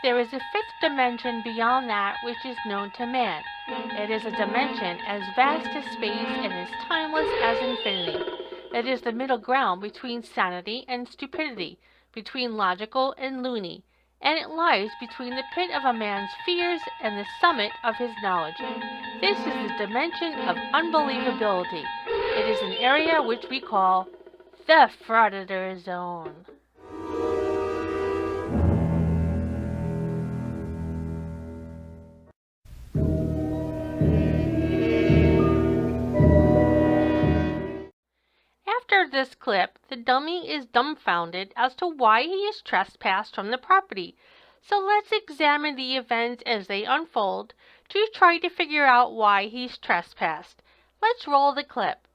There is a fifth dimension beyond that which is known to man. It is a dimension as vast as space and as timeless as infinity. It is the middle ground between sanity and stupidity, between logical and loony, and it lies between the pit of a man's fears and the summit of his knowledge. This is the dimension of unbelievability. It is an area which we call the Frauditor zone. After this clip, the dummy is dumbfounded as to why he is trespassed from the property. So let's examine the events as they unfold to try to figure out why he's trespassed. Let's roll the clip.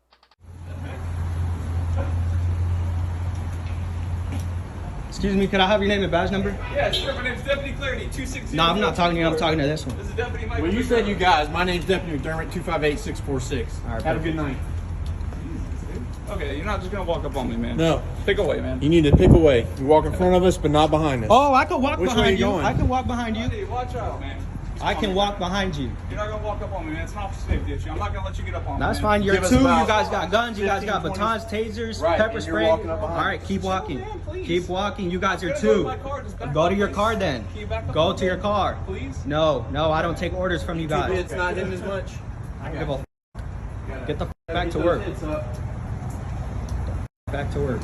Excuse me, could I have your name and badge number? Yeah, sure. My name's Deputy Clarity, 260. No, I'm not talking to you. I'm talking to this one. This is Deputy Mike. Well, you said you guys. My name's Deputy McDermott, 258-646. All right, have a good night. Okay, you're not just gonna walk up on me, man. No. Pick away, man. You need to pick away. You walk in front of us, but not behind us. Oh, I can walk Which way behind you you. going? I can walk behind you. Hey, watch out, man. I can walk behind you. You're not gonna walk up on me, man. It's an officer safety issue. I'm not gonna let you get up on me. That's man. fine. You're Give us two. You about guys got guns. You guys got 15, batons, tasers, Right, pepper and you're spray. walking up All behind right, keep walking. man, please. Keep walking. You guys are Gotta two. go to my car. Just back Go up, to your please. car then. Can you back up Go on to me? your car. Please? No, I don't take orders from you guys. It's not hitting as much. I don't give a f. Get the f back to work. Back to work.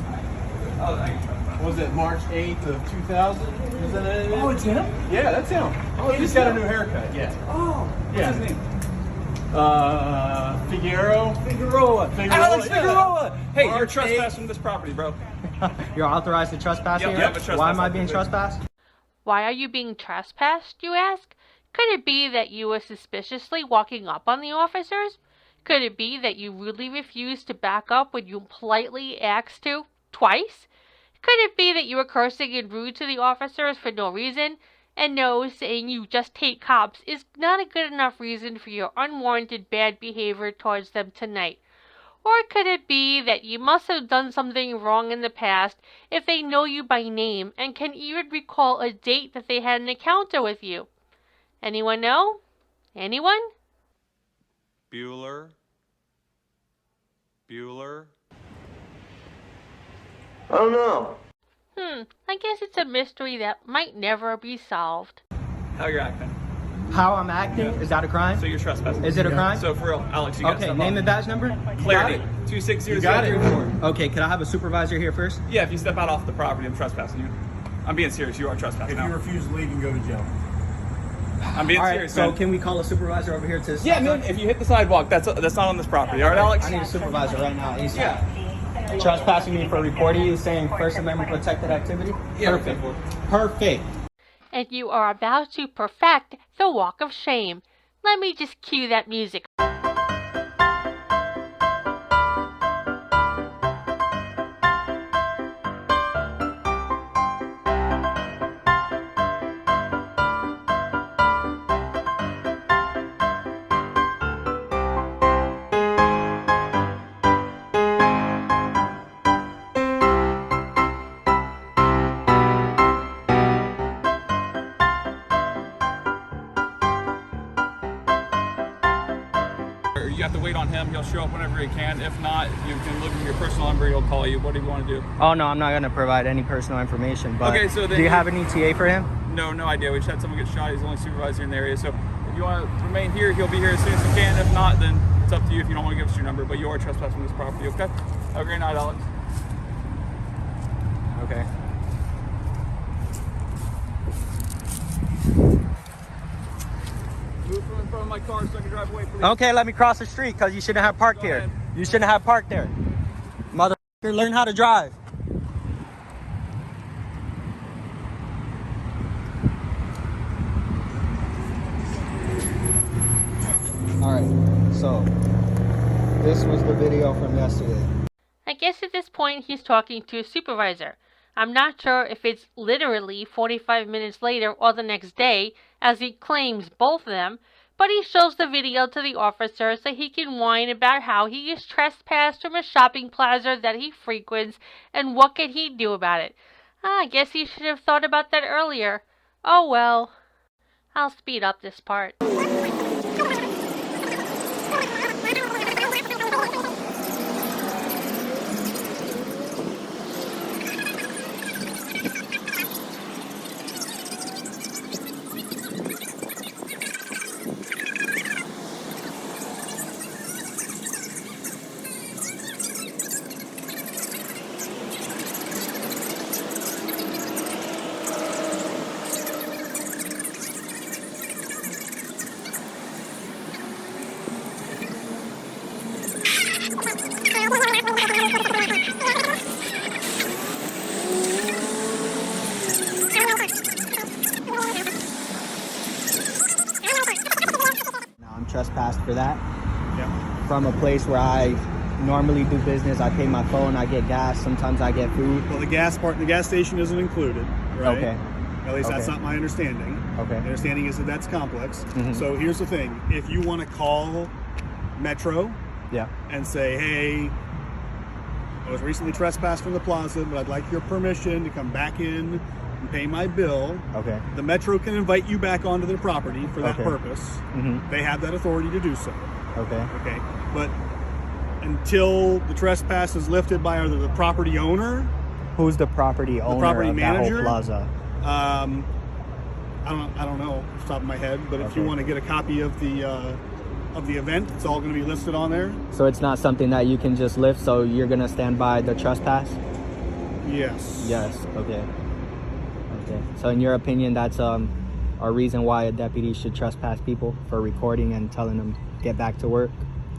Oh, thank you. Was it March 8th of 2000? Is that it? Oh, it's him? Yeah, that's him. Oh, he just got a new haircut. Yeah. Oh, Yeah. what's his name? Figueroa. Alex yeah. Figueroa! Hey, you're March trespassing from this property, bro. You're authorized to trespass Yep, here? yep, a trespass Why am I being activity. trespassed? Why are you being trespassed, you ask? Could it be that you were suspiciously walking up on the officers? Could it be that you rudely refused to back up when you politely asked to? Twice? Could it be that you were cursing and rude to the officers for no reason? And no, saying you just hate cops is not a good enough reason for your unwarranted bad behavior towards them tonight. Or could it be that you must have done something wrong in the past if they know you by name and can even recall a date that they had an encounter with you? Anyone know? Anyone? Bueller. I don't know. I guess it's a mystery that might never be solved. How you're acting? How I'm acting? Yeah. Is that a crime? So you're trespassing. Is it a crime? So for real, Alex, you got Okay, step name up. and badge number? Clarity, 260. You got it. Okay, could I have a supervisor here first? Yeah, if you step out off the property, I'm trespassing you. I'm being serious. You are trespassing If you now. refuse to leave, you can go to jail. I'm being All right, serious, so man. can we call a supervisor over here to... Yeah, man. If you hit the sidewalk, that's not on this property. All right, Alex? I need a supervisor right now. ASAP. Yeah. Trespassing me for reporting you, saying First Amendment protected activity? Yeah, Perfect. okay. Perfect. And you are about to perfect the walk of shame. Let me just cue that music. You have to wait on him. He'll show up whenever he can. If not, you can look at your personal number. He'll call you. What do you want to do? Oh, no, I'm not going to provide any personal information, but Okay, so then do you you- have an ETA for him? No idea. We just had someone get shot. He's the only supervisor in the area. So if you want to remain here, he'll be here as soon as he can. If not, then it's up to you if you don't want to give us your number. But you are trespassing this property, okay? Have a great night, Alex. Okay. Move from in front of my car so I can drive away, please. Okay, let me cross the street because you shouldn't have parked Go here. ahead. You shouldn't have parked there. Motherfucker, learn how to drive. Alright, so this was the video from yesterday. I guess at this point he's talking to a supervisor. I'm not sure if it's literally 45 minutes later or the next day, as he claims both of them, but he shows the video to the officer so he can whine about how he is trespassed from a shopping plaza that he frequents and what can he do about it. I guess he should have thought about that earlier. Oh well. I'll speed up this part. Now I'm trespassed for that. Yeah. From a place where I normally do business. I pay my phone, I get gas, sometimes I get food. Well, the gas part, the gas station isn't included, right? Okay. At least that's Okay. not my understanding. Okay. The understanding is that that's complex. Mhm. So here's the thing. If you want to call Metro Yeah. and say, hey, I was recently trespassed from the plaza, but I'd like your permission to come back in and pay my bill. Okay. The Metro can invite you back onto their property for that Okay. purpose. Mhm. They have that authority to do so. Okay. Okay. But until the trespass is lifted by either the property owner, Who's the property owner property of that manager? whole plaza? I don't know off the top of my head, but if you Okay. want to get a copy of the event, it's all going to be listed on there. So it's not something that you can just lift, so you're gonna stand by the trespass? Yes. Yes. Okay. Okay. So in your opinion, that's a reason why a deputy should trespass people for recording and telling them get back to work?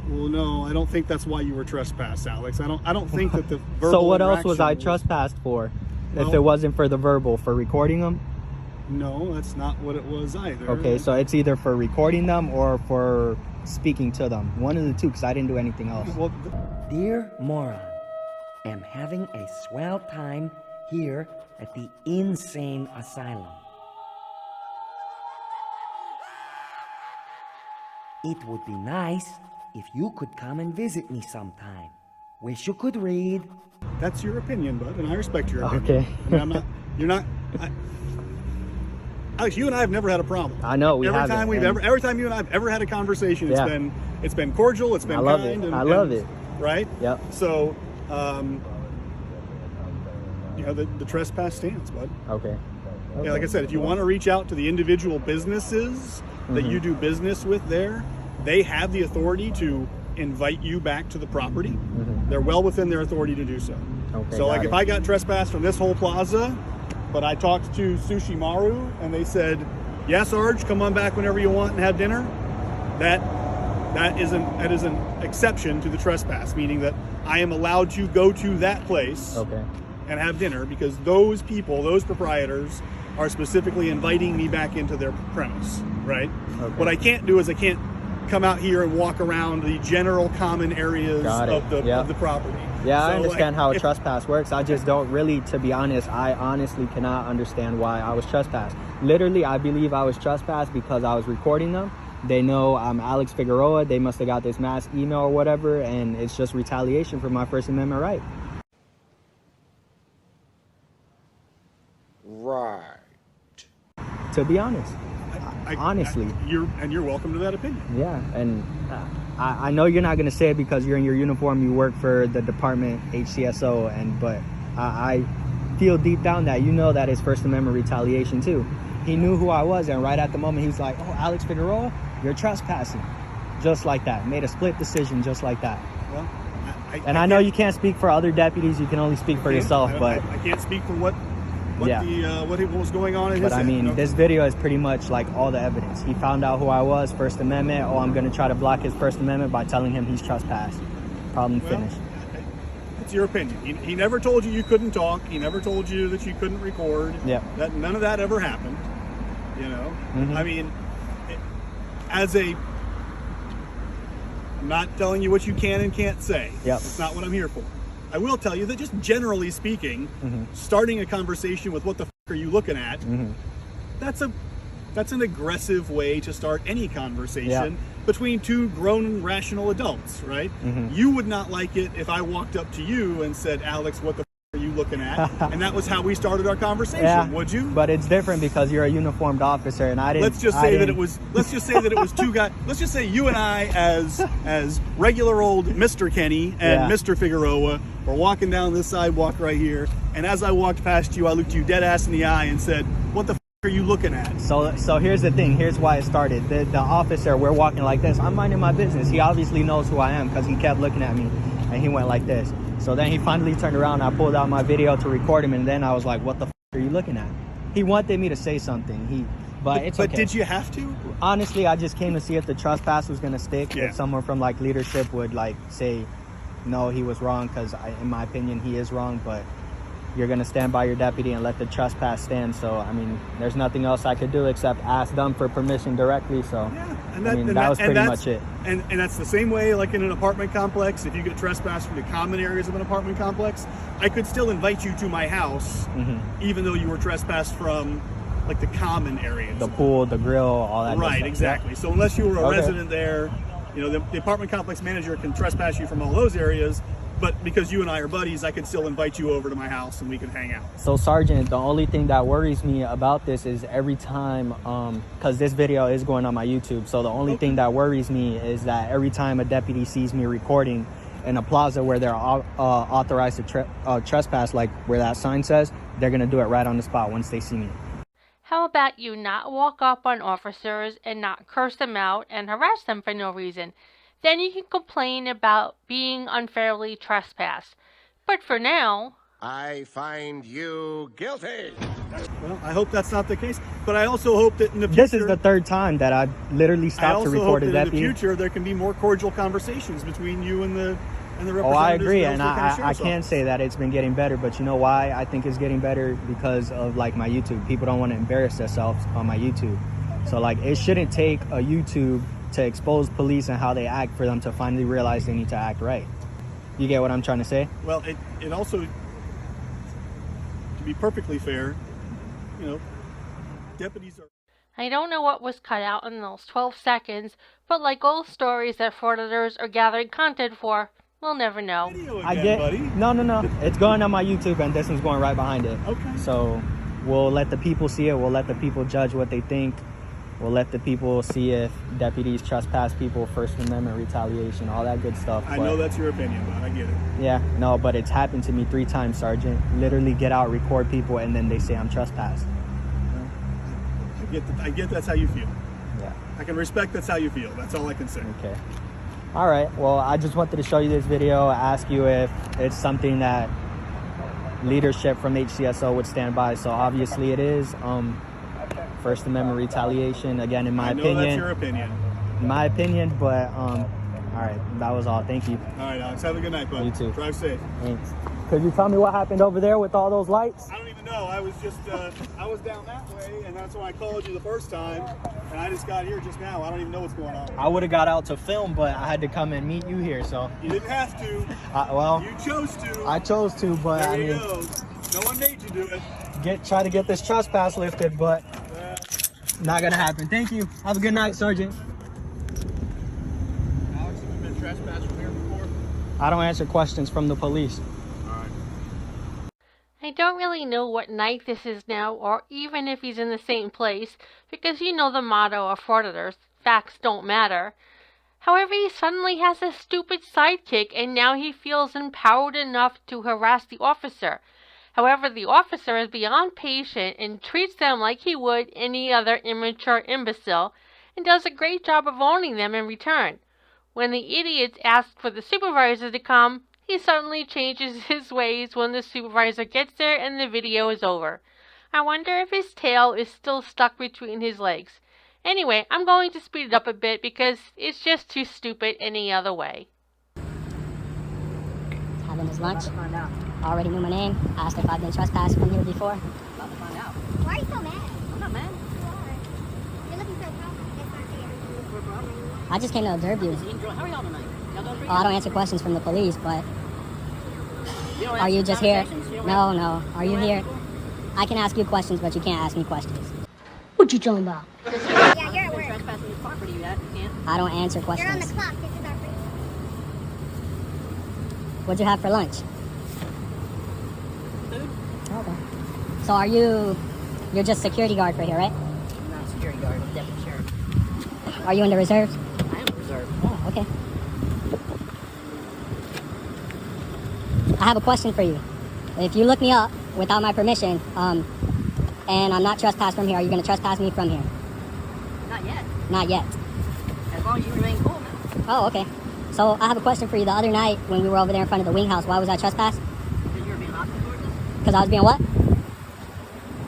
Well, no, I don't think that's why you were trespassed, Alex. I don't think that the verbal So what else was I interaction trespassed for? If Well- it wasn't for the verbal, for recording them? No, that's not what it was either. Okay, so it's either for recording them or for speaking to them. One of the two, because I didn't do anything else. Well, Dear Moron, am having a swell time here at the insane asylum. It would be nice if you could come and visit me sometime. Wish you could read. that's your opinion, bud, and I respect your opinion. Okay. I mean, I'm not. You're not. Alex, you and I have never had a problem. I know, we every haven't, time and- every time you and I have ever had a conversation, Yeah. it's been cordial, it's been I love kind, it. and I love and- it. Right? Yep. So, the trespass stands, bud. Okay. Yeah, like I said, if you want to reach out to the individual businesses that you do business with there, they have the authority to invite you back to the property. They're well within their authority to do so. Okay, So like got if it. I got trespassed from this whole plaza, but I talked to Sushi Maru and they said, yes, Arj, come on back whenever you want and have dinner, that is an exception to the trespass, meaning that I am allowed to go to that place Okay. and have dinner because those people, those proprietors, are specifically inviting me back into their premise, right? Okay. What I can't do is I can't come out here and walk around the general common areas Got it. of the Yep. of the property. Yeah, I So, understand like, how a if- trespass works. I just don't really, to be honest, I honestly cannot understand why I was trespassed. Literally, I believe I was trespassed because I was recording them. They know I'm Alex Figueroa. They must have got this mass email or whatever, and it's just retaliation for my First Amendment right. Right. To be honest. Honestly. You're welcome to that opinion. Yeah, and I know you're not going to say it because you're in your uniform, you work for the department, HCSO, but I feel deep down that you know that it's First Amendment retaliation too. He knew who I was, and right at the moment he's like, oh, Alex Figueroa, you're trespassing. Just like that. Made a split decision just like that. Well, And I know you can't speak for other deputies, you can only speak for yourself, but I can't speak for what Yeah. what was going on in his But I head, mean, you know? this video is pretty much like all the evidence. He found out who I was, First Amendment. Oh, I'm going to try to block his First Amendment by telling him he's trespassed. Problem Well, finished. It's your opinion. He never told you couldn't talk. He never told you that you couldn't record. Yeah. That none of that ever happened. You know. Mhm. I mean, I'm not telling you what you can and can't say. Yep. It's not what I'm here for. I will tell you that just generally speaking, starting a conversation with what the f are you looking at, that's an aggressive way to start any conversation between two grown rational adults, right? You would not like it if I walked up to you and said, Alex, what the f are you looking at? And that was how we started our conversation. Yeah, Would you? But it's different because you're a uniformed officer, and I didn't. Let's just say that it was two guys. Let's just say you and I, as regular old Mr. Kenny and Mr. Figueroa, were walking down this sidewalk right here. And as I walked past you, I looked you dead ass in the eye and said, "What the f are you looking at?" So here's the thing. Here's why it started. The officer, we're walking like this. I'm minding my business. He obviously knows who I am because he kept looking at me, and he went like this. So then he finally turned around. I pulled out my video to record him, and then I was like, "What the f are you looking at?" He wanted me to say something. But it's okay. But did you have to? Honestly, I just came to see if the trespass was gonna stick. Yeah. If someone from like leadership would like say, no, he was wrong, because in my opinion, he is wrong. But you're gonna stand by your deputy and let the trespass stand. So I mean, there's nothing else I could do except ask them for permission directly. So Yeah, that was pretty much it. And that's the same way, like in an apartment complex. If you get trespassed from the common areas of an apartment complex, I could still invite you to my house, even though you were trespassed from like the common areas, The pool, the grill, all that. right? stuff. Exactly. So unless you were a resident there, you know, the apartment complex manager can trespass you from all those areas. But because you and I are buddies, I could still invite you over to my house and we can hang out. So Sergeant, the only thing that worries me about this is every time, because this video is going on my YouTube, so the only thing that worries me is that every time a deputy sees me recording in a plaza where they're authorized to trespass, like where that sign says, they're gonna do it right on the spot once they see me. How about you not walk up on officers and not curse them out and harass them for no reason? Then you can complain about being unfairly trespassed. But for now, I find you guilty. Well, I hope that's not the case. But I also hope that in the future... This is the third time that I've literally stopped to record a deputy. I also hope that in the future there can be more cordial conversations between you and the representatives. Oh, I agree, of and the County I Sheriff's can't Office. say that it's been getting better, but you know why I think it's getting better? Because of like my YouTube. People don't want to embarrass themselves on my YouTube. So like it shouldn't take a YouTube to expose police and how they act for them to finally realize they need to act right. You get what I'm trying to say? Well, it also, to be perfectly fair, you know, deputies are... I don't know what was cut out in those 12 seconds, but like all stories that frauditors are gathering content for, we'll never know. Video I again, get buddy. no. It's going on my YouTube, and this one's going right behind it. Okay. So we'll let the people see it. We'll let the people judge what they think. We'll let the people see if deputies trespass people, First Amendment retaliation, all that good stuff. I know that's your opinion, but I get it. Yeah, no, but it's happened to me 3 times, Sergeant. Literally get out, record people, and then they say I'm trespassed. I get that's how you feel. Yeah. I can respect that's how you feel. That's all I can say. Okay. All right. Well, I just wanted to show you this video, ask you if it's something that leadership from HCSO would stand by. So obviously it is. First Amendment retaliation, again, in my opinion. I know that's your opinion. In my opinion, but all right, that was all. Thank you. All right, Alex. Have a good night, bud. You too. Drive safe. Thanks. Could you tell me what happened over there with all those lights? I don't even know. I was just, I was down that way, and that's when I called you the first time, and I just got here just now. I don't even know what's going on. I would have got out to film, but I had to come and meet you here, so. You didn't have to. Well, You chose to. I chose to, but there I you mean, go. No one made you do it. try to get this trespass lifted, but not gonna happen. Thank you. Have a good night, Sergeant. Alex, have you been trespassed from here before? I don't answer questions from the police. I don't really know what night this is now, or even if he's in the same place, because you know the motto of frauditors, facts don't matter. However, he suddenly has a stupid sidekick, and now he feels empowered enough to harass the officer. However, the officer is beyond patient and treats them like he would any other immature imbecile, and does a great job of owning them in return. When the idiots ask for the supervisor to come, he suddenly changes his ways when the supervisor gets there and the video is over. I wonder if his tail is still stuck between his legs. Anyway, I'm going to speed it up a bit because it's just too stupid any other way. Having his lunch. Already knew my name. Asked if I've been trespassed from here before. Why are you so mad? I'm not mad. You are. You're looking so calm. I just came to observe you. How are y'all tonight? Y'all doing pretty I don't answer questions from the police, but are you just here? No. Are you here? I can ask you questions, but you can't ask me questions. What you talking about? Yeah, you're at work. trespassing this property, you can't. I don't answer You're on the questions. clock. This is our break. What'd you have for lunch? So are you're just security guard for here, right? I'm not a security guard, I'm deputy sheriff. Are you in the reserves? I am a reserve. Oh, okay. I have a question for you. If you look me up without my permission, and I'm not trespassed from here, are you going to trespass me from here? Not yet. Not yet. As long as you remain cool, man. Oh, okay. So I have a question for you. The other night when we were over there in front of the wing house, why was I trespassed? Because you were being hostile towards us. Because I was being what?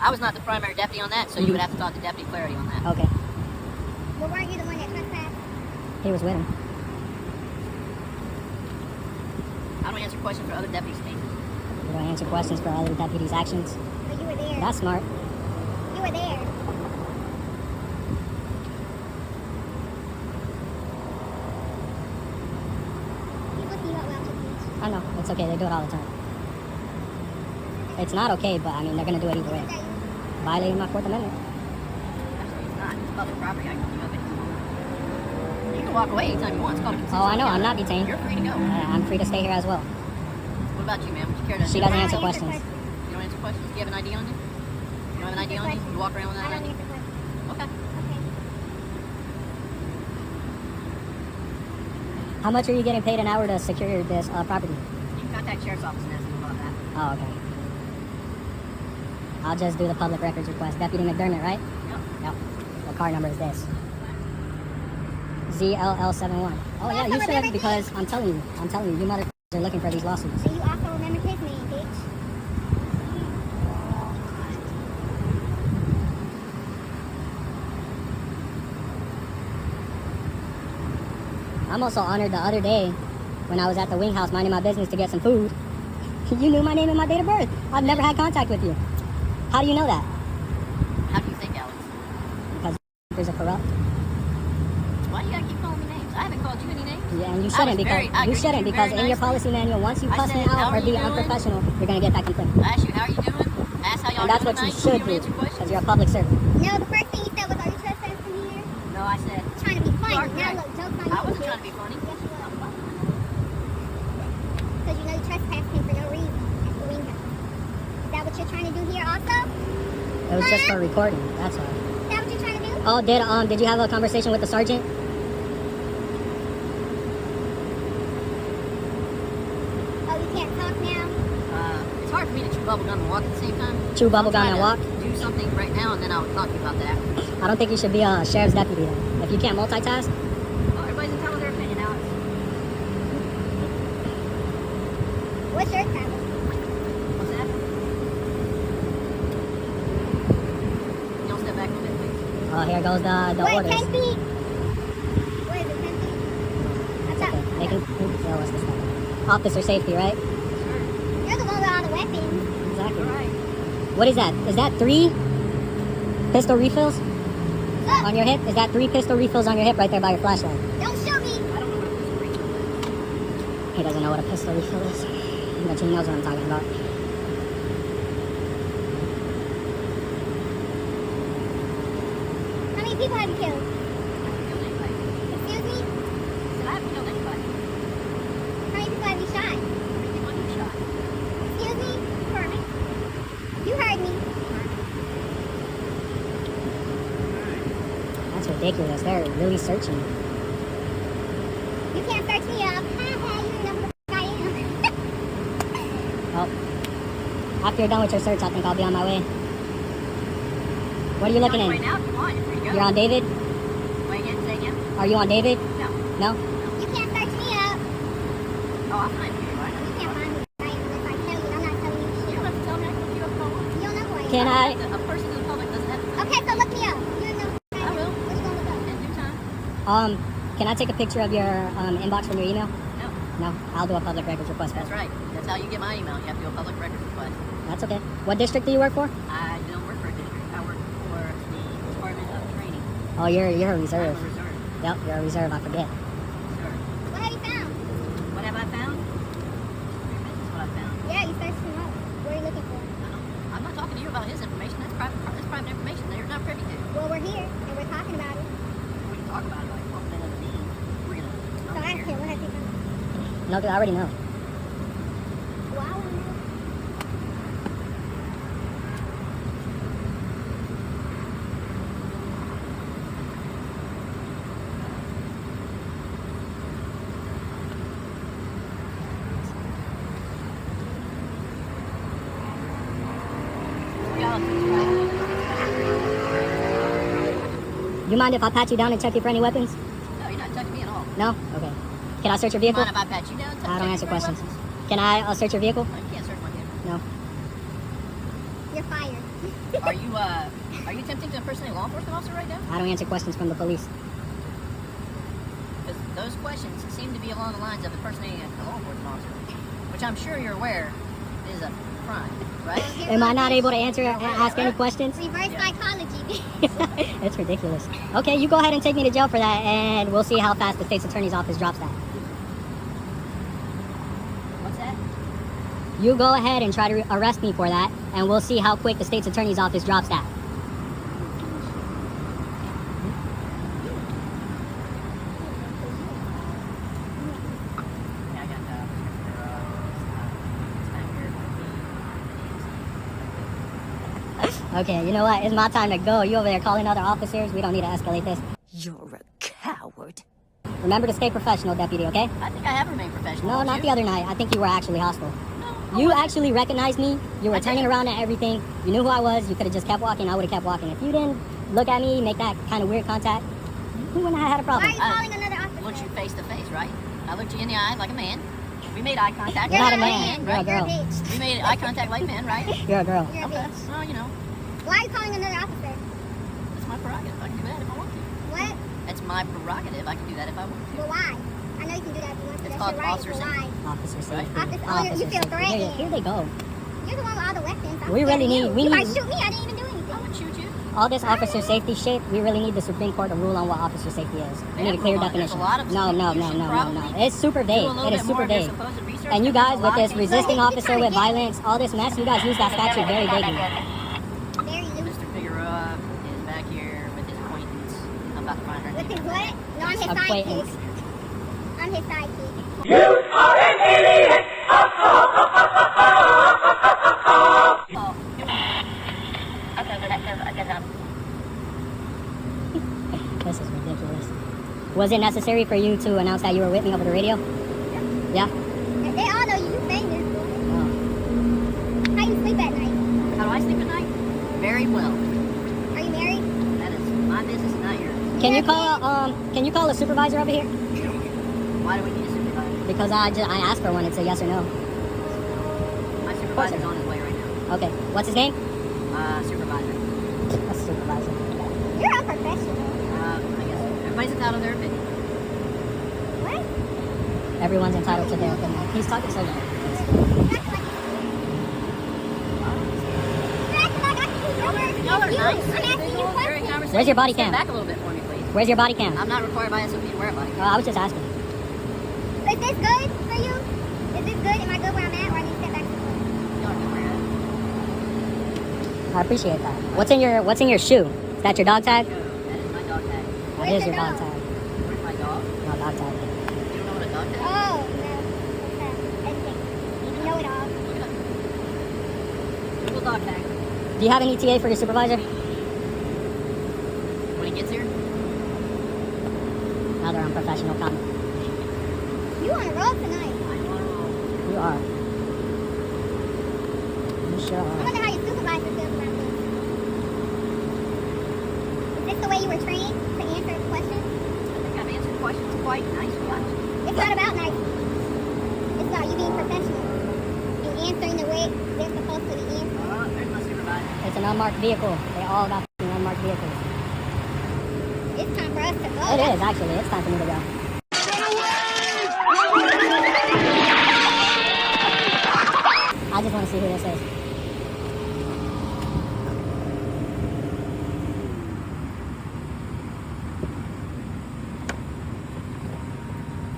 I was not the primary deputy on that, so you would have to talk to Deputy Clarity on that. Okay. Well, weren't you the one that trespassed? He was with him. I don't answer questions for other deputies' cases. You don't answer questions for other deputies' actions. But you were there. That's smart. You were there. People see you out loud to the beach. I know. It's okay. They do it all the time. It's not okay, but I mean, they're going to do it either way. Violating my Fourth Amendment. Actually, it's not. It's public property. I can keep you up anytime. You can walk away anytime you want. It's called a consensual Oh, I know. I'm encounter. not detained. You're free to go. I'm free to stay here as well. What about you, man? Would you care to... She doesn't I answer don't questions. You don't answer questions? Do you have an ID on you? You don't have an ID on you? You walk around with I that don't ID? answer questions. Okay. Okay. How much are you getting paid an hour to secure this property? You can contact Sheriff's Office and ask them about that. Oh, okay. I'll just do the public records request. Deputy McDermott, right? Yep. Yep. The car number is this. ZLL71. Oh, yeah, you should, because I'm telling you, you motherfuckers are looking for these lawsuits. So you also remember his name, bitch. I'm also honored the other day when I was at the wing house minding my business to get some food. You knew my name and my date of birth. I've never had contact with you. How do you know that? How do you think, Alex? Because there's a corrupt. Why do you gotta keep calling me names? I haven't called you any names. Yeah, and you I shouldn't was very- I because you greeted shouldn't you because very in your nicely. policy manual, once you I cuss me said, "How out are or be you doing?" unprofessional, you're gonna get that complaint. I asked you, how are you doing? Ask how y'all And that's doing what you tonight. should don't do answer questions. because you're a public servant. No, the first thing you said was, are you trespassing from here? No, I said, Trying to be funny. You are Now correct. look, joke's on you. I wasn't bitch. trying to be funny. Yes, you was. Because you know you trespassed him for no reason at the wing house. Is that what you're trying to do here also? It was just for recording. That's all. Is that what you're trying to do? Oh, did you have a conversation with the sergeant? Oh, you can't talk now? It's hard for me to chew bubble gum and walk at the same time. Chew bubble gum I'm and trying walk? to do something right now, and then I'll talk to you about that afterwards. I don't think you should be a sheriff's deputy then. If you can't multitask, Well, everybody's entitled to their opinion, Alex. What's your title? What's that? You don't step back a bit, please. oh, here goes the What, orders. 10 feet? What is it, 10 feet? What's up? They can, what's this thing? Officer safety, right? You're the one with all the weapons. Exactly. All right. What is that? Is that 3 pistol refills Look, on your hip? Is that 3 pistol refills on your hip right there by your flashlight? don't shoot me. I don't know what this is. He doesn't know what a pistol refill is. But he knows what I'm talking about. How many people have you killed? I haven't killed anybody. Excuse me? I said I haven't killed anybody. How many people have you shot? How many people have you shot? Excuse me? You heard me. You heard me. That's ridiculous. They're really searching. You can't search me up. Ha ha, you know who the f- I am. Well, after you're done with your search, I think I'll be on my way. What are you looking Right in? now, if you want, you're free to go. You're on David? Wait again, say again. Are you on David? No. No? You can't search me up. Oh, I'll find you, right? You can't find me. I am unless I tell you. I'm not telling you You shit. don't have to tell me. I can look you up if I want. You don't know who I am. Can I? A person in the public doesn't have to. Okay, so look me up. You don't know who I I am. will. What you gonna look up? In due time. Can I take a picture of your inbox from your email? No. No? I'll do a public records request That's first. right. That's how you get my email. You have to do a public records request. That's okay. What district do you work for? I don't work for a district. I work for the Department of Training. Oh, you're a I'm reserve. a reserve. Yep, you're a reserve. I forget. Sure. What have you found? What have I found? This is what I found. Yeah, you searched him up. What are you looking for? I'm not talking to you about his information. That's private information that you're not privy to. Well, we're here and we're talking about it. We can talk about it like one minute at a meeting. We're gonna. So ask him, what has he found? No, I already know. Well, I want to know. mind if I pat you down and check you for any weapons? No, you're not touching me at all. No? Okay. Can I search your You vehicle? mind if I pat you down? I don't answer check you for any questions. weapons? Can I search your vehicle? No, you can't search my vehicle. No. You're fired. Are you attempting to impersonate a law enforcement officer right now? I don't answer questions from the police. Because those questions seem to be along the lines of impersonating a law enforcement officer, which I'm sure you're aware is a crime, right? Am I not able to ask any questions? Reverse psychology. It's ridiculous. Okay, you go ahead and take me to jail for that, and we'll see how fast the state's attorney's office drops that. What's that? You go ahead and try to arrest me for that, and we'll see how quick the state's attorney's office drops that. Yeah, I got Okay, you know what? It's my time to go. You over there calling other officers? We don't need to escalate this. You're a coward. Remember to stay professional, deputy, okay? I think I have remained professional. No, don't not you? the other night. I think you were actually hostile. No, You actually recognized me. You were I turning did. around at everything. You knew who I was. You could have just kept walking. I would have kept walking. If you didn't look at me, make that kind of weird contact, we wouldn't have had a Why are problem. you calling another officer? looked you face to face, right? I looked you in the eye like a man. We made eye contact. You're not a like man. You're a right? girl. You're a bitch. We made eye contact like men, right? You're a girl. You're a Okay. bitch. Well, you know, Why are you calling another officer? it's my prerogative. I can do that if I want to. What? It's my prerogative. I can do that if I want to. But why? I know you can do that if you want to. It's That's called your right, officer but safety. why? Officer safety. Officer- oh, you feel safety. threatened. Here they go. You're the one with all the weapons. I'm We really scared of need- you. we You need- might shoot me. I didn't even do anything. I would shoot you. All this officer safety shit, we really need the Supreme Court to rule on what officer safety is. We need a clear There's a definition. lot of No. stuff. You should probably It's super Do vague. a little It is bit more super of your vague. supposed research, And you because guys, a with lot this of cases- resisting officer with violence, all this mess, you guys use that statute very vaguely. Very loose. Mr. Figueroa is back here with his acquaintance. I'm about to find her With name. his what? No, I'm his Acquaintance. sidekick. I'm his sidekick. Oh, This is ridiculous. Was it necessary for you to announce that you were with me over the radio? Yeah? They all know you famous. Oh. How you sleep at night? how do I sleep at night? Very well. Are you married? That is my business, not yours. Can you call a supervisor over here? Why do we need a supervisor? Because I asked for one. It's a yes or no. My supervisor's on his way right now. Okay. What's his name? Supervisor. A supervisor. You're unprofessional. I guess everybody's entitled to their opinion. What? Everyone's entitled to their opinion. He's talking so loud. You're acting like I can use your words Y'all are against nice. you. I'm asking you During Where's questions. conversation, your body stand cam? back a little bit for me, please. Where's your body cam? I'm not required by SOP to wear a body cam. I was just asking. Is this good for you? Is this good? Am I good where I'm at, or I need to step back? Y'all can wear it. I appreciate that. What's in your shoe? Is that your dog tag? That is my dog tag. That Where's is your your dog dog? tag. Where's my dog? No, dog tag. You don't know what a dog tag is? Oh, no. Okay. Educate. You know it all. Look it up. Google dog tag. Do you have an ETA for your supervisor? When he gets here, Another unprofessional comment. You on a roll tonight. I'm on a roll. You are. You sure I are. wonder how your supervisor feels about this. Is this the way you were trained to answer questions? I think I've answered questions quite nicely, actually. It's not about nice. It's about you being professional and answering the way they're supposed to be answered. There's my supervisor. It's an unmarked vehicle. They all got f***ing unmarked vehicles. It's time for us to go. It is, actually. It's time for me to go. I just want to see who this is.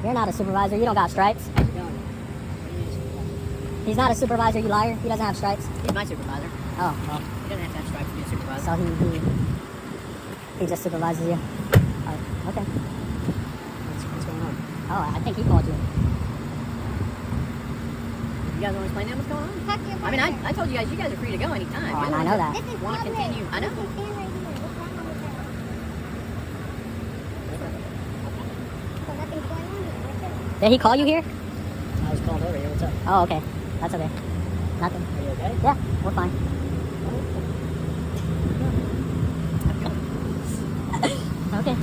You're not a supervisor. You don't got stripes. He's not a supervisor, you liar. He doesn't have stripes. He's my supervisor. Oh, well. He doesn't have to have stripes to be a supervisor. So he just supervises you. Oh, okay. What's going on? Oh, I think he called you. You guys want to explain to him what's going on? Talk to your I mean, partner. I told you guys are free to go anytime. Oh, and I know that. This is Want to public. continue? I know. You can stand right here. What's wrong with that? So nothing's going on here. What's it? Did he call you here? I was called over here. What's up? Oh, okay. That's okay. Nothing. Are you okay? Yeah, we're fine. Okay.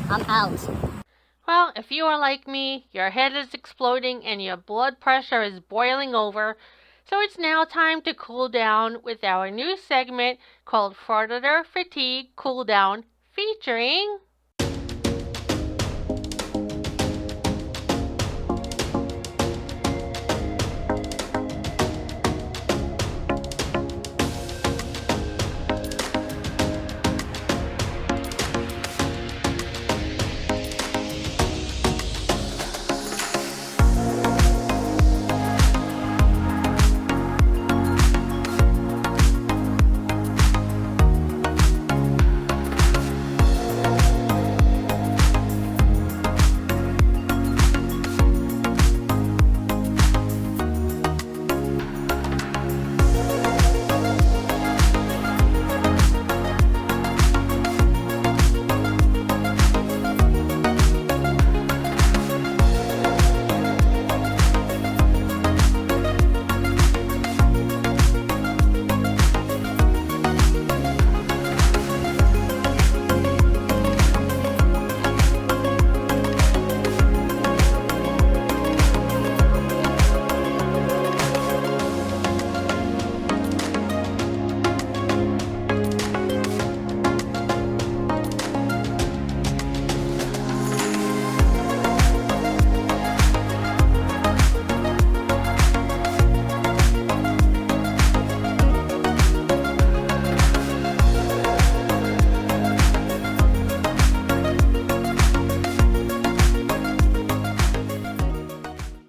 I'm out. Well, if you are like me, your head is exploding and your blood pressure is boiling over, so it's now time to cool down with our new segment called Frauditor Fatigue Cooldown, featuring